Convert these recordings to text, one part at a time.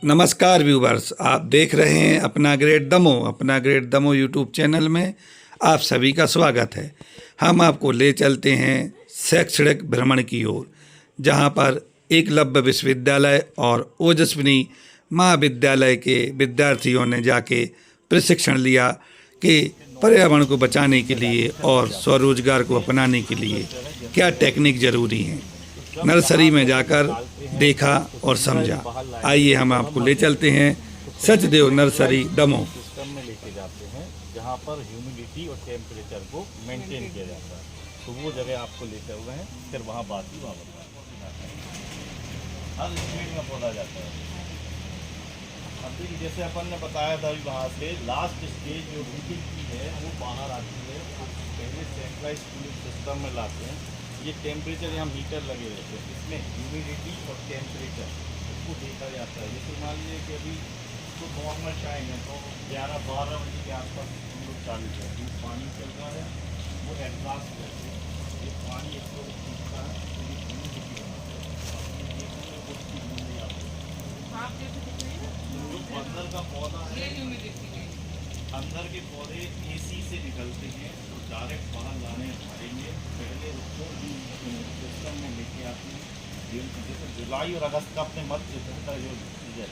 नमस्कार व्यूवर्स, आप देख रहे हैं अपना ग्रेट दमो यूट्यूब चैनल में आप सभी का स्वागत है। हम आपको ले चलते हैं शैक्षणिक भ्रमण की ओर, जहां पर एकलव्य विश्वविद्यालय और ओजस्विनी महाविद्यालय के विद्यार्थियों ने जाके प्रशिक्षण लिया कि पर्यावरण को बचाने के लिए और स्वरोजगार को अपनाने के लिए क्या टेक्निक ज़रूरी हैं। नर्सरी में जाकर देखा और समझा। आइए हम आपको ले चलते हैं सचदेव नर्सरी दमो। सिस्टम में लेके जाते हैं जहाँ पर ह्यूमिडिटी और टेम्परेचर को मेंटेन किया जाता है, तो वो जगह आपको लेकर हुए हैं। फिर वहाँ बाकी हर स्पीड में पौधा जाता है। अब देखिए, जैसे अपन ने बताया था, वहाँ से लास्ट स्टेज जो मीटिंग की है वो बाहर आती है। पहले सेंट्रलाइज कूलिंग सिस्टम में लाते हैं। ये टेम्परेचर यहाँ मीटर लगे रहते हैं, इसमें ह्यूमिडिटी और टेम्परेचर इसको देखा जाता है। जैसे मान लीजिए कि अभी तो नॉर्मल टाइम है, तो 11-12 बजे के आसपास हम लोग चालू है, जो पानी चल रहा है वो एडवांस करके ये पानी इसको खींचता है, तो ये ह्यूमिडिटी बनाता है। आप जो अंदर का पौधा है, अंदर के पौधे एसी से निकलते हैं, तो डायरेक्ट बाहर लाने पड़ेंगे। पहले उसको सिस्टम में लेके आते हैं। जैसे जुलाई और अगस्त का अपने मध्य का जो सीजन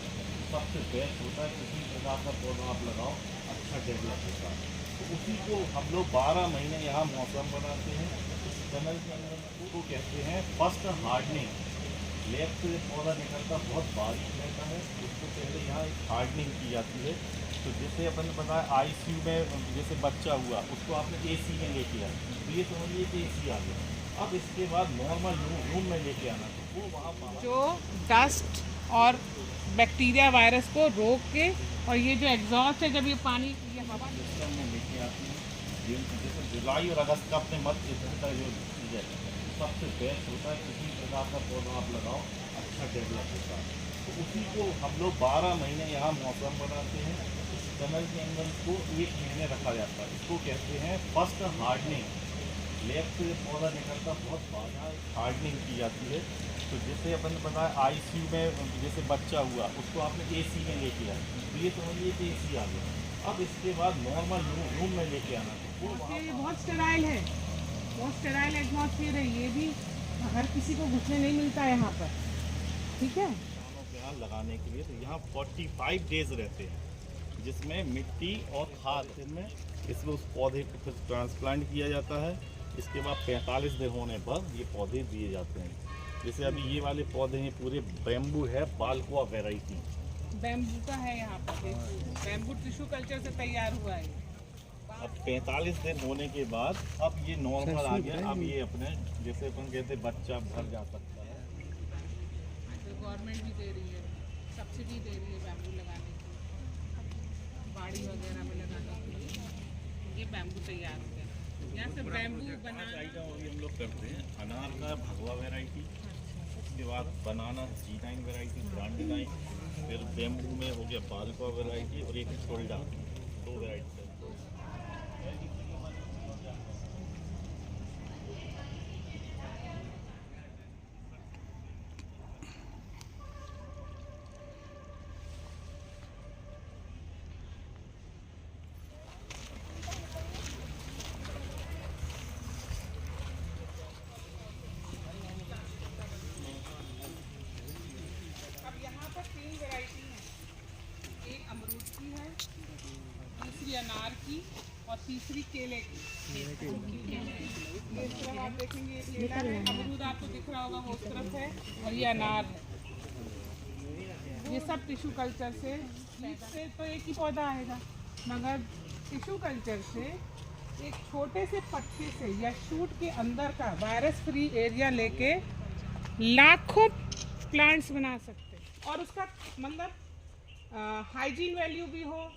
सबसे बेस्ट होता है, किसी प्रकार का पौधा आप लगाओ, अच्छा डेवलप होता है। तो उसी को हम लोग 12 महीने यहाँ मौसम बनाते हैं। इस टनल के अंदर को कहते हैं फर्स्ट हार्डनिंग। लेफ्ट से पौधा निकलता बहुत बारीक रहता है, उसको पहले यहाँ एक हार्डनिंग की जाती है। तो जैसे अपन ने बताया आईसीयू में जैसे बच्चा हुआ, उसको आपने एसी में लेके आए, तो ये समझिए कि एसी आ गया। अब इसके बाद नॉर्मल रूम में लेके आना, तो वो वहाँ जो डस्ट और बैक्टीरिया वायरस को रोक के, और ये जो एग्जॉस्ट है जब ये पानी ये हवा सिस्टम में लेके आती है। जैसे जुलाई और अगस्त का अपने मध्य का जो सीजन सबसे बेस्ट होता है, किसी प्रकार का पौधा आप लगाओ, अच्छा डेवलप होता है। तो उसी को हम लोग 12 महीने यहाँ मौसम बनाते हैं। इस टनल के अंदर इसको 1 महीने रखा जाता है। इसको कहते हैं फर्स्ट हार्डनिंग। लेफ्ट से पौधा निकलता बहुत बारीक हार्डनिंग की जाती है। तो जैसे अपन ने बताया आईसीयू में जैसे बच्चा हुआ, उसको आपने एसी में लेके आए, तो ये समझिए कि एसी आ गया। अब इसके बाद नॉर्मल रूम में लेके आना, तो वो वहाँ बहुत स्टेराइल है, बहुत स्टेराइल एटमॉस्फेयर है। ये भी हर किसी को घुसने नहीं मिलता है यहाँ पर, ठीक है। किसानों के यहाँ लगाने के लिए तो यहाँ 45 डेज रहते हैं, जिसमें मिट्टी और खाद इसमें उस पौधे को फिर ट्रांसप्लांट किया जाता है। इसके बाद 45 दिन होने पर ये पौधे दिए जाते हैं। जैसे अभी ये वाले पौधे हैं, पूरे बैम्बू है, बालकुआ वैरायटी बैम्बू का है यहाँ पर। बैम्बू टिश्यू कल्चर से तैयार हुआ है। अब 45 दिन होने के बाद अब ये नॉर्मल आ गया। अब ये अपने जैसे अपन कहते बच्चा भर जा सकता है। तो गवर्नमेंट भी दे रही है, सब्सिडी दे रही है बैम्बू लगाने की, बाड़ी वगैरह में लगाने के लिए। ये बैम्बू तैयार हो गया। यहाँ से बैम्बू बनाना हम लोग करते हैं। अनार का भगवा वैरायटी, उसके बाद बनाना G9 वैरायटी ब्रांड 9, फिर बैम्बू में हो गया बालकुआ वैरायटी और एक सोल्डा, 2 वैरायटी। अब यहाँ पर 3 वैरायटी हैं। एक अमरूद की है, दूसरी अनार की और तीसरी केले की। इस तरफ आप देखेंगे, ये केला है, अमरूद आपको दिख रहा होगा वो उस तरफ है, और ये अनार है। ये सब टिश्यू कल्चर से तो एक ही पौधा आएगा, मगर टिश्यू कल्चर से एक छोटे से पत्ते से या शूट के अंदर का वायरस फ्री एरिया लेके लाखों प्लांट्स बना सकते हैं। और उसका मतलब हाइजीन वैल्यू भी हो,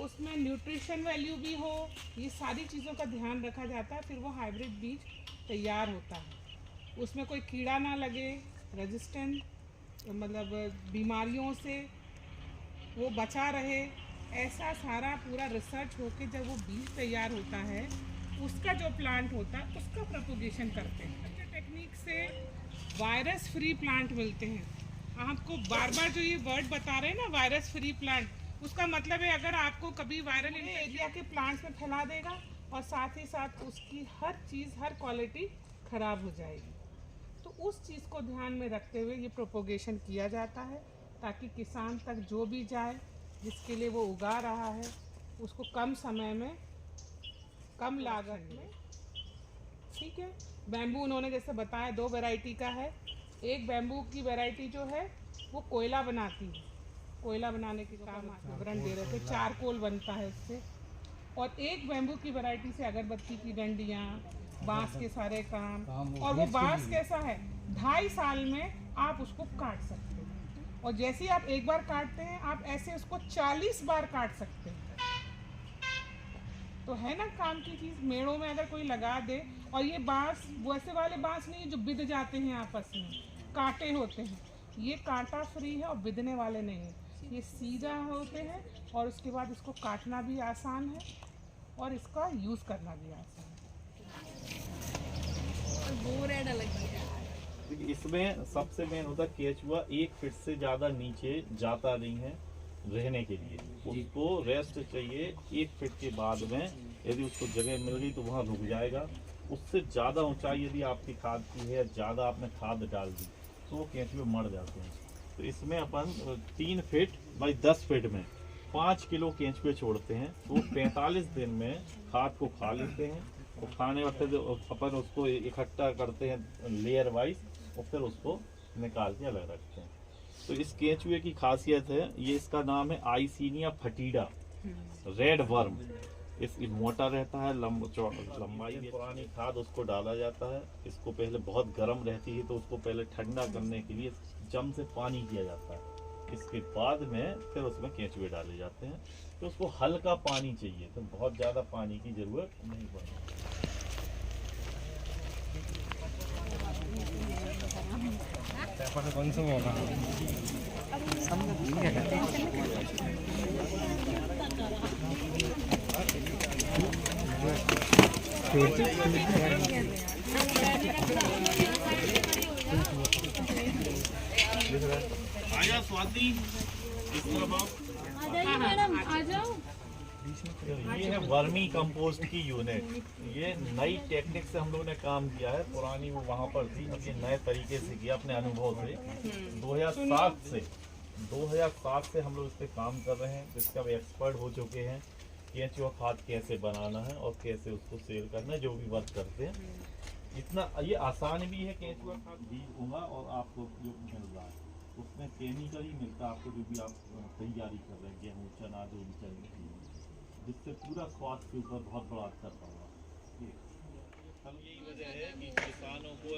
उसमें न्यूट्रिशन वैल्यू भी हो, ये सारी चीज़ों का ध्यान रखा जाता है। फिर वो हाइब्रिड बीज तैयार होता है। उसमें कोई कीड़ा ना लगे, रेजिस्टेंट मतलब बीमारियों से वो बचा रहे, ऐसा सारा पूरा रिसर्च होके जब वो बीज तैयार होता है, उसका जो प्लांट होता है उसका प्रोपोगेशन करते हैं। टेक्निक से वायरस फ्री प्लांट मिलते हैं। आपको बार बार जो ये वर्ड बता रहे हैं ना, वायरस फ्री प्लांट, उसका मतलब है अगर आपको कभी वायरल एरिया के प्लांट्स में फैला देगा और साथ ही साथ उसकी हर चीज़, हर क्वालिटी खराब हो जाएगी। तो उस चीज़ को ध्यान में रखते हुए ये प्रोपोगेशन किया जाता है, ताकि किसान तक जो भी जाए, जिसके लिए वो उगा रहा है, उसको कम समय में, कम लागत में। ठीक है। बैम्बू उन्होंने जैसे बताया 2 वैरायटी का है। एक बैम्बू की वैरायटी जो है वो कोयला बनाती है, कोयला बनाने के काम विवरण दे रहे थे, चारकोल बनता है उससे। और एक बैम्बू की वैरायटी से अगरबत्ती की डंडियाँ, बांस के सारे काम। और वो बांस कैसा है, 2.5 साल में आप उसको काट सकते हैं। और जैसे ही आप एक बार काटते हैं, आप ऐसे उसको 40 बार काट सकते हैं। तो है ना काम की चीज़। मेड़ों में अगर कोई लगा दे, और ये बांस वैसे वाले बांस नहीं है जो बिध जाते हैं आपस में, कांटे होते हैं। ये कांटा फ्री है और बिधने वाले नहीं है, ये सीधा होते हैं। और उसके बाद इसको काटना भी आसान है और इसका यूज़ करना भी आसान है। देखिए, इसमें सबसे मेन होता है केचुआ 1 फीट से ज़्यादा नीचे जाता नहीं है रहने के लिए। उसको रेस्ट चाहिए 1 फीट के बाद में। यदि उसको जगह मिल गई तो वहाँ रुक जाएगा। उससे ज़्यादा ऊंचाई यदि आपकी खाद की है, ज़्यादा आपने खाद डाल दी, तो वो केंचुए मर जाते हैं। तो इसमें अपन 3 फीट बाई 10 फीट में 5 किलो केंचुए छोड़ते हैं। तो 45 दिन में खाद को खा लेते हैं। और खाने वक्त अपन उसको इकट्ठा करते हैं लेयर वाइज, और फिर उसको निकाल के अलग रखते हैं। तो इस केंचुए की खासियत है, ये इसका नाम है आइसिनिया फटीडा, रेड वर्म। इस मोटा रहता है, लंबाई पुरानी खाद उसको डाला जाता है। इसको पहले बहुत गर्म रहती है, तो उसको पहले ठंडा करने के लिए जम से पानी किया जाता है। इसके बाद में फिर उसमें केंचुए डाले जाते हैं। तो उसको हल्का पानी चाहिए, तो बहुत ज़्यादा पानी की ज़रूरत नहीं पड़ती। आया स्वाति, इस तरफ आओ। मैडम आ जाओ। ये है वर्मी कंपोस्ट की यूनिट। ये नई टेक्निक से हम लोगों ने काम किया है, पुरानी वो वहाँ पर थी, अब ये नए तरीके से किया अपने अनुभव से। 2007 से हम लोग इस पे काम कर रहे हैं, जिसका अब एक्सपर्ट हो चुके हैं। केंचुआ खाद कैसे बनाना है और कैसे उसको सेल करना है, जो भी वर्क करते हैं। इतना ये आसान भी है। केंचुआ खाद बीज होगा और आपको जो मिल रहा है उसमें केमिकल ही मिलता है आपको, जो भी आप तैयारी कर रहे हैं, गेहूँ, चना, जो भी चल रही है, जिससे पूरा स्वास्थ्य के ऊपर बहुत बड़ा असर पड़ रहा है। यही वजह है कि किसानों को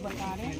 बता रहे हैं